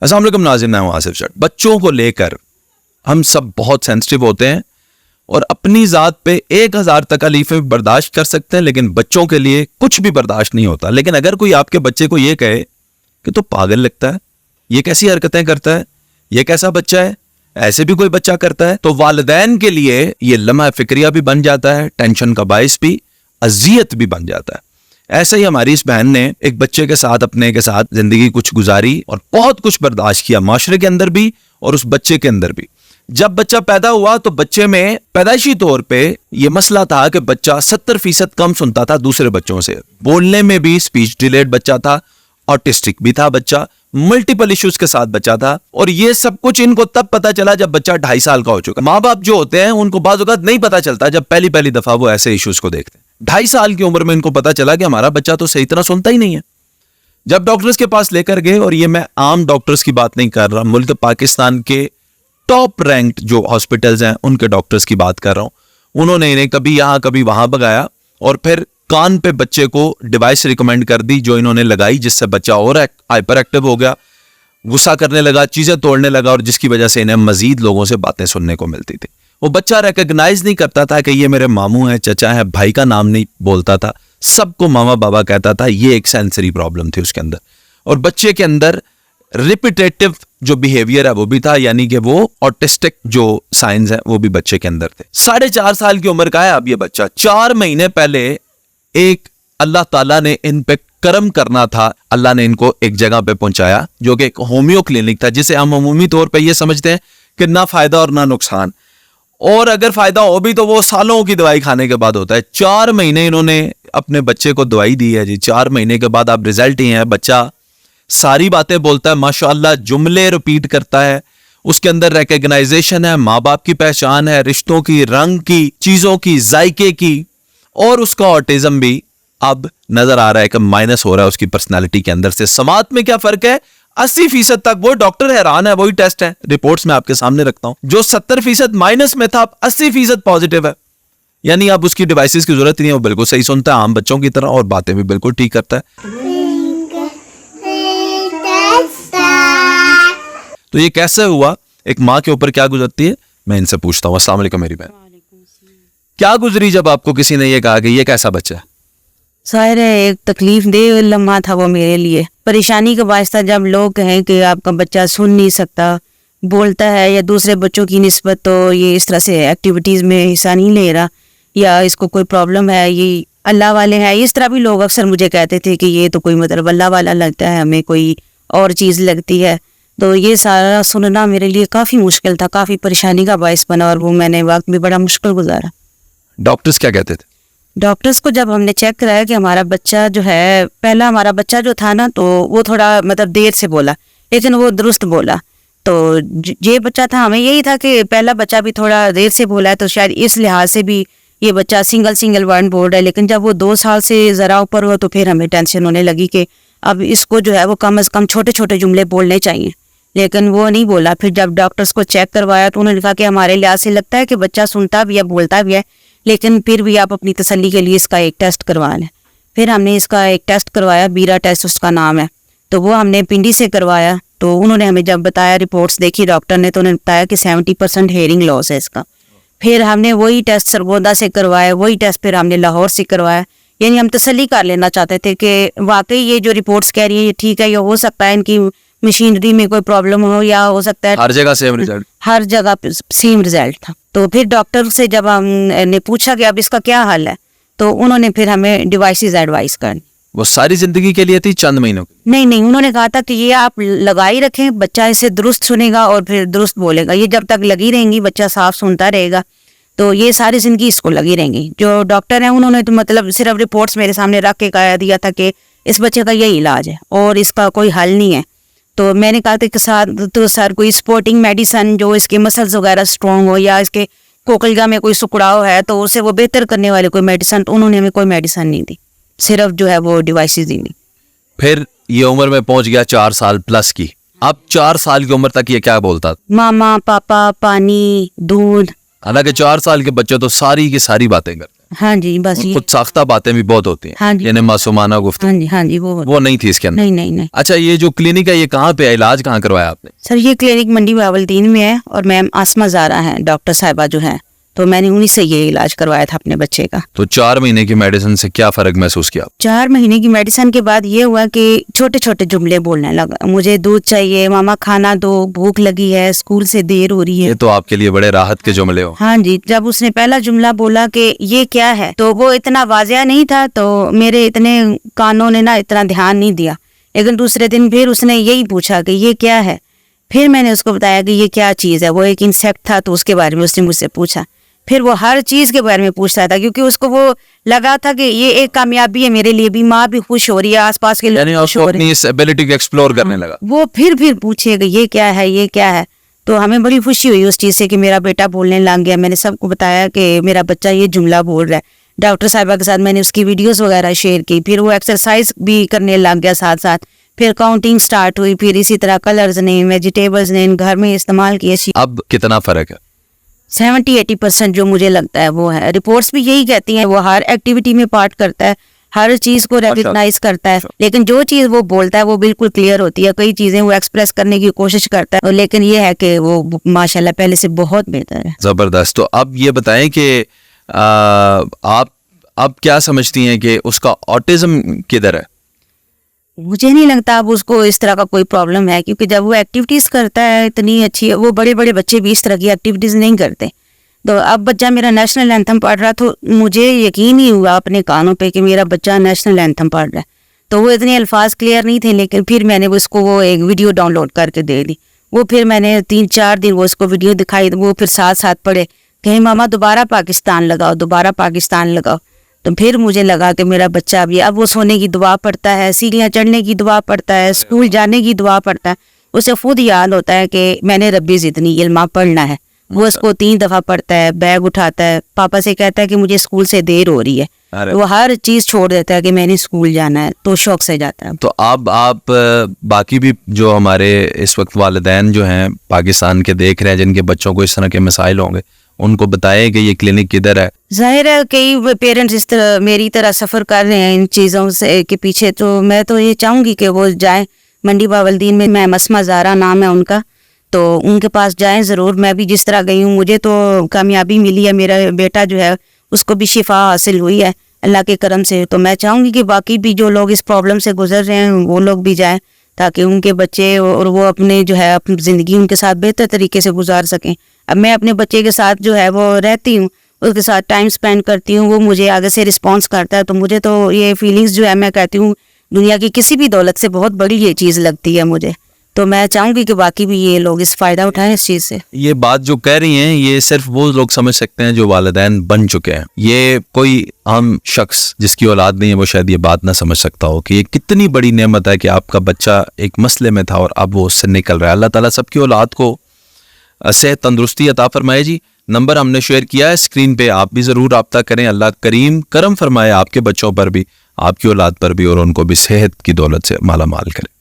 السلام علیکم ناظرین، میں ہوں آصف جٹ۔ بچوں کو لے کر ہم سب بہت سینسٹیو ہوتے ہیں اور اپنی ذات پہ 1000 تکالیفیں برداشت کر سکتے ہیں، لیکن بچوں کے لیے کچھ بھی برداشت نہیں ہوتا۔ لیکن اگر کوئی آپ کے بچے کو یہ کہے کہ تو پاگل لگتا ہے، یہ کیسی حرکتیں کرتا ہے، یہ کیسا بچہ ہے، ایسے بھی کوئی بچہ کرتا ہے، تو والدین کے لیے یہ لمحہ فکریہ بھی بن جاتا ہے، ٹینشن کا باعث بھی، اذیت بھی بن جاتا ہے۔ ایسا ہی ہماری اس بہن نے ایک بچے کے ساتھ اپنے کے ساتھ زندگی کچھ گزاری اور بہت کچھ برداشت کیا، معاشرے کے اندر بھی اور اس بچے کے اندر بھی۔ جب بچہ پیدا ہوا تو بچے میں پیدائشی طور پہ یہ مسئلہ تھا کہ بچہ 70% کم سنتا تھا دوسرے بچوں سے، بولنے میں بھی اسپیچ ڈیلیڈ بچہ تھا، آٹسٹک بھی تھا بچہ، ملٹیپل ایشوز کے ساتھ بچہ تھا، اور یہ سب کچھ ان کو تب پتا چلا جب بچہ 2.5 سال کا ہو چکا۔ ماں باپ جو ہوتے ہیں ان کو بعض اوقات نہیں پتا چلتا جب پہلی دفعہ وہ ایسے ایشوز کو دیکھتے ہیں۔ 2.5 سال کی عمر میں ان کو پتا چلا کہ ہمارا بچہ تو صحیح طرح سنتا ہی نہیں ہے۔ جب ڈاکٹرز کے پاس لے کر گئے، اور یہ میں عام ڈاکٹرز کی بات نہیں کر رہا، ملک پاکستان کے ٹاپ رینکڈ جو ہاسپٹلز ہیں ان کے ڈاکٹرز کی بات کر رہا ہوں، انہوں نے انہیں کبھی یہاں کبھی وہاں بگایا اور پھر کان پہ بچے کو ڈیوائس ریکمینڈ کر دی جو انہوں نے لگائی، جس سے بچہ اور ہائپر ایکٹیو ہو گیا، غصہ کرنے لگا، چیزیں توڑنے لگا، اور جس کی وجہ سے انہیں مزید لوگوں سے باتیں سننے کو ملتی تھی۔ وہ بچہ ریکگنائز نہیں کرتا تھا کہ یہ میرے ماموں ہیں، چچا ہیں، بھائی کا نام نہیں بولتا تھا، سب کو ماما بابا کہتا تھا۔ یہ ایک سینسری پرابلم تھی اس کے اندر، اور بچے کے اندر ریپیٹیٹو جو بیہیویئر ہے وہ بھی تھا، یعنی کہ وہ آٹسٹک جو سائنز ہیں وہ بھی بچے کے اندر تھے۔ 4.5 سال کی عمر کا ہے اب یہ بچہ۔ 4 مہینے پہلے ایک اللہ تعالیٰ نے ان پہ کرم کرنا تھا، اللہ نے ان کو ایک جگہ پہ پہنچایا جو کہ ایک ہومیو کلینک تھا، جسے ہم عمومی طور پہ یہ سمجھتے ہیں کہ نہ فائدہ اور نہ نقصان، اور اگر فائدہ ہو بھی تو وہ سالوں کی دوائی کھانے کے بعد ہوتا ہے۔ 4 مہینے انہوں نے اپنے بچے کو دوائی دی ہے جی۔ 4 مہینے کے بعد اب رزلٹ ہی ہے، بچہ ساری باتیں بولتا ہے، ماشاءاللہ جملے ریپیٹ کرتا ہے، اس کے اندر ریکگنائزیشن ہے، ماں باپ کی پہچان ہے، رشتوں کی، رنگ کی، چیزوں کی، ذائقے کی، اور اس کا آٹزم بھی اب نظر آ رہا ہے کہ مائنس ہو رہا ہے اس کی پرسنالٹی کے اندر سے۔ سماعت میں کیا فرق ہے؟ 80% تک وہ ڈاکٹر حیران ہے، وہی ٹیسٹ ہے، رپورٹس میں آپ کے سامنے رکھتا ہوں، جو 70% مائنس میں تھا اب 80% پازیٹیو ہے، یعنی اب اس کی ڈیوائسز کی ضرورت نہیں ہے، وہ بالکل صحیح سنتا ہے عام بچوں کی طرح، اور باتیں بھی بالکل ٹھیک کرتا ہے۔ تو یہ کیسے ہوا؟ ایک ماں کے اوپر کیا گزرتی ہے، میں ان سے پوچھتا ہوں۔ السلام علیکم میری بہن، کیا گزری جب آپ کو کسی نے یہ کہا کہ یہ کیسا بچہ ہے؟ ظاہر ہے ایک تکلیف دہ لمحہ تھا وہ میرے لیے، پریشانی کا باعث تھا جب لوگ کہیں کہ آپ کا بچہ سن نہیں سکتا، بولتا ہے، یا دوسرے بچوں کی نسبت تو یہ اس طرح سے ایکٹیویٹیز میں حصہ نہیں لے رہا، یا اس کو کوئی پرابلم ہے، یہ اللہ والے ہیں، اس طرح بھی لوگ اکثر مجھے کہتے تھے کہ یہ تو کوئی مطلب اللہ والا لگتا ہے، ہمیں کوئی اور چیز لگتی ہے۔ تو یہ سارا سننا میرے لیے کافی مشکل تھا، کافی پریشانی کا باعث بنا، اور وہ میں نے وقت بھی بڑا مشکل گزارا۔ ڈاکٹرز کیا کہتے تھے؟ ڈاکٹرز کو جب ہم نے چیک کرایا کہ ہمارا بچہ جو ہے، پہلا ہمارا بچہ جو تھا نا، تو وہ تھوڑا مطلب دیر سے بولا، لیکن وہ درست بولا، تو یہ بچہ تھا، ہمیں یہی تھا کہ پہلا بچہ بھی تھوڑا دیر سے بولا ہے تو شاید اس لحاظ سے بھی یہ بچہ سنگل ورڈ بول رہا ہے۔ لیکن جب وہ 2 سال سے ذرا اوپر ہوا تو پھر ہمیں ٹینشن ہونے لگی کہ اب اس کو جو ہے وہ کم از کم چھوٹے جملے بولنے چاہیے، لیکن وہ نہیں بولا۔ پھر جب ڈاکٹرز کو چیک کروایا تو انہوں نے کہا کہ ہمارے لحاظ سے لگتا ہے کہ بچہ سنتا بھی ہے، بولتا بھی ہے، لیکن پھر بھی آپ اپنی تسلی کے لیے اس کا ایک ٹیسٹ کروا لیں۔ پھر ہم نے اس کا ایک ٹیسٹ کروایا، بیرا ٹیسٹ اس کا نام ہے، تو وہ ہم نے پنڈی سے کروایا۔ تو انہوں نے ہمیں جب بتایا، رپورٹس دیکھی ڈاکٹر نے، تو انہوں نے بتایا کہ 70% ہیئرنگ لاس ہے اس کا۔ پھر ہم نے وہی ٹیسٹ سرگودا سے کروایا، وہی ٹیسٹ پھر ہم نے لاہور سے کروایا، یعنی ہم تسلی کر لینا چاہتے تھے کہ واقعی یہ جو رپورٹس کہہ رہی ہیں یہ ٹھیک ہے، یا ہو سکتا ہے ان کی مشینری میں کوئی پرابلم ہو، یا ہو سکتا ہے ہر جگہ سیم رزلٹ، ہر جگہ سیم رزلٹ تھا۔ تو پھر ڈاکٹر سے جب ہم نے پوچھا کہ اب اس کا کیا حل ہے، تو انہوں نے پھر ہمیں ڈیوائسز ایڈوائز کر۔ وہ ساری زندگی کے لیے تھی چند مہینوں کی؟ نہیں، انہوں نے کہا تھا کہ یہ آپ لگائی رکھیں، بچہ اسے درست سنے گا اور پھر درست بولے گا، یہ جب تک لگی رہیں گی بچہ صاف سنتا رہے گا، تو یہ ساری زندگی اس کو لگی رہیں گی۔ جو ڈاکٹر ہیں انہوں نے تو مطلب صرف رپورٹس میرے سامنے رکھ کے کہا دیا تھا کہ اس بچے کا یہی علاج ہے اور اس کا کوئی حل نہیں ہے۔ تو میں نے کہا تھا کہ سر کوئی سپورٹنگ میڈیسن جو اس کے مسلز وغیرہ اسٹرانگ ہو، یا اس کے کوکلگا میں کوئی سکڑاؤ ہے تو اسے وہ بہتر کرنے والے کوئی میڈیسن، تو انہوں نے ہمیں کوئی میڈیسن نہیں دی، صرف جو ہے وہ ڈیوائسز ہی دی۔ پھر یہ عمر میں پہنچ گیا 4 سال پلس کی، اب 4 سال کی عمر تک یہ کیا بولتا؟ ماما، پاپا، پانی، دودھ۔ حالانکہ 4 سال کے بچے تو ساری کی ساری باتیں کرتے ہیں۔ ہاں جی بس یہ خود ساختہ باتیں بھی بہت ہوتی ہاں ہیں جی یعنی معصومانہ گفتگو، ہاں جی وہ نہیں تھی اس کے اندر. نہیں نہیں نہیں اچھا یہ جو کلینک ہے یہ کہاں پہ ہے، علاج کہاں کروایا آپ نے؟ سر یہ کلینک منڈی باولدین میں ہے اور میم آسما زارا ہیں ڈاکٹر صاحبہ جو ہیں، تو میں نے انہی سے یہ علاج کروایا تھا اپنے بچے کا. تو 4 مہینے کی میڈیسن سے کیا فرق محسوس کیا؟ 4 مہینے کی میڈیسن کے بعد یہ ہوا کہ چھوٹے چھوٹے جملے بولنے لگا، مجھے دودھ چاہیے، ماما کھانا دو، بھوک لگی ہے، اسکول سے دیر ہو رہی ہے. یہ تو آپ کے لیے بڑے راحت کے جملے ہو. ہاں جی، جب اس نے پہلا جملہ بولا کہ یہ کیا ہے تو وہ اتنا واضح نہیں تھا، تو میرے اتنے کانوں نے نا اتنا دھیان نہیں دیا. لیکن دوسرے دن پھر اس نے یہی پوچھا کہ یہ کیا ہے. پھر میں نے اس کو بتایا کہ یہ کیا چیز ہے. وہ ایک انسیکٹ تھا تو اس کے بارے میں اس نے مجھ سے پوچھا. پھر وہ ہر چیز کے بارے میں پوچھتا تھا کیونکہ اس کو وہ لگا تھا کہ یہ ایک کامیابی ہے میرے لیے بھی، ماں بھی خوش ہو رہی ہے، آس پاس کے لوگ یعنی خوش آپ کو ہو رہے ہیں. اپنی اس ایبلٹی کو ایکسپلور کرنے لگا. وہ پھر پوچھے کہ یہ کیا ہے، یہ کیا ہے. تو ہمیں بڑی خوشی ہوئی اس چیز سے کہ میرا بیٹا بولنے لگ گیا. میں نے سب کو بتایا کہ میرا بچہ یہ جملہ بول رہا ہے. ڈاکٹر صاحبہ کے ساتھ میں نے اس کی ویڈیوز وغیرہ شیئر کی. پھر وہ ایکسرسائز بھی کرنے لگ گیا ساتھ ساتھ. پھر کاؤنٹنگ سٹارٹ ہوئی. پھر اسی طرح کلرز نے، ویجیٹیبلز نے گھر میں استعمال کیے. اب کتنا فرق ہے؟ 70-80% جو مجھے لگتا ہے وہ ہے. رپورٹس بھی یہی کہتی ہیں. وہ ہر ایکٹیویٹی میں پارٹ کرتا ہے، ہر چیز کو ریکگنائز کرتا ہے، لیکن جو چیز وہ بولتا ہے وہ بالکل کلیئر ہوتی ہے. کئی چیزیں وہ ایکسپریس کرنے کی کوشش کرتا ہے، لیکن یہ ہے کہ وہ ماشاءاللہ پہلے سے بہت بہتر ہے. زبردست. تو اب یہ بتائیں کہ آپ کیا سمجھتی ہیں کہ اس کا آٹزم کدھر ہے؟ مجھے نہیں لگتا اب اس کو اس طرح کا کوئی پرابلم ہے، کیونکہ جب وہ ایکٹیویٹیز کرتا ہے اتنی اچھی، وہ بڑے بڑے بچے بھی اس طرح کی ایکٹیویٹیز نہیں کرتے. تو اب بچہ میرا نیشنل اینتھم پڑھ رہا، تو مجھے یقین ہی ہوا اپنے کانوں پہ کہ میرا بچہ نیشنل اینتھم پڑھ رہا ہے. تو وہ اتنے الفاظ کلیئر نہیں تھے، لیکن پھر میں نے اس کو وہ ایک ویڈیو ڈاؤن لوڈ کر کے دے دی. وہ پھر میں نے 3-4 دن وہ اس کو ویڈیو دکھائی، وہ پھر ساتھ ساتھ پڑھے کہ ماما دوبارہ پاکستان لگاؤ، دوبارہ پاکستان لگاؤ. تو پھر مجھے لگا کہ میرا بچہ اب وہ سونے کی دعا پڑھتا ہے، سیڑھیاں چڑھنے کی دعا پڑھتا ہے، اسکول جانے کی دعا پڑھتا ہے. اسے خود یاد ہوتا ہے کہ میں نے ربی زدنی علما پڑھنا ہے. وہ اس کو 3 دفعہ پڑھتا ہے، بیگ اٹھاتا ہے، پاپا سے کہتا ہے کہ مجھے اسکول سے دیر ہو رہی ہے. وہ ہر چیز چھوڑ دیتا ہے کہ میں نے اسکول جانا ہے، تو شوق سے جاتا ہے. تو اب آپ باقی بھی جو ہمارے اس وقت والدین جو ہیں پاکستان کے دیکھ رہے ہیں جن کے بچوں کو اس طرح کے مسائل ہوں گے، ان کو بتائیں کہ یہ کلینک کدھر ہے. ظاہر ہے کئی پیرنٹس اس طرح میری طرح سفر کر رہے ہیں ان چیزوں سے کے پیچھے، تو میں تو یہ چاہوں گی کہ وہ جائیں منڈی باولدین میں. میں آسما زارا نام ہے ان کا، تو ان کے پاس جائیں ضرور. میں بھی جس طرح گئی ہوں مجھے تو کامیابی ملی ہے. میرا بیٹا جو ہے اس کو بھی شفا حاصل ہوئی ہے اللہ کے کرم سے. تو میں چاہوں گی کہ باقی بھی جو لوگ اس پرابلم سے گزر رہے ہیں وہ لوگ بھی جائیں، تاکہ ان کے بچے اور وہ اپنے جو ہے اپنی زندگی ان کے ساتھ بہتر طریقے سے گزار سکیں. اب میں اپنے بچے کے ساتھ جو ہے وہ رہتی ہوں، اس کے ساتھ ٹائم سپینڈ کرتی ہوں، وہ مجھے آگے سے رسپانس کرتا ہے. تو مجھے تو یہ فیلنگز جو ہے میں کہتی ہوں دنیا کی کسی بھی دولت سے بہت بڑی یہ چیز لگتی ہے مجھے. تو میں چاہوں گی کہ باقی بھی یہ لوگ اس فائدہ اٹھائیں اس چیز سے. یہ بات جو کہہ رہی ہیں یہ صرف وہ لوگ سمجھ سکتے ہیں جو والدین بن چکے ہیں. یہ کوئی عام شخص جس کی اولاد نہیں ہے وہ شاید یہ بات نہ سمجھ سکتا ہو کہ یہ کتنی بڑی نعمت ہے کہ آپ کا بچہ ایک مسئلے میں تھا اور اب وہ اس سے نکل رہا ہے. اللہ تعالیٰ سب کی اولاد کو صحت تندرستی عطا فرمائے. جی نمبر ہم نے شیئر کیا ہے اسکرین پہ، آپ بھی ضرور رابطہ کریں. اللہ کریم کرم فرمائے آپ کے بچوں پر بھی، آپ کی اولاد پر بھی، اور ان کو بھی صحت کی دولت سے مالا مال کرے.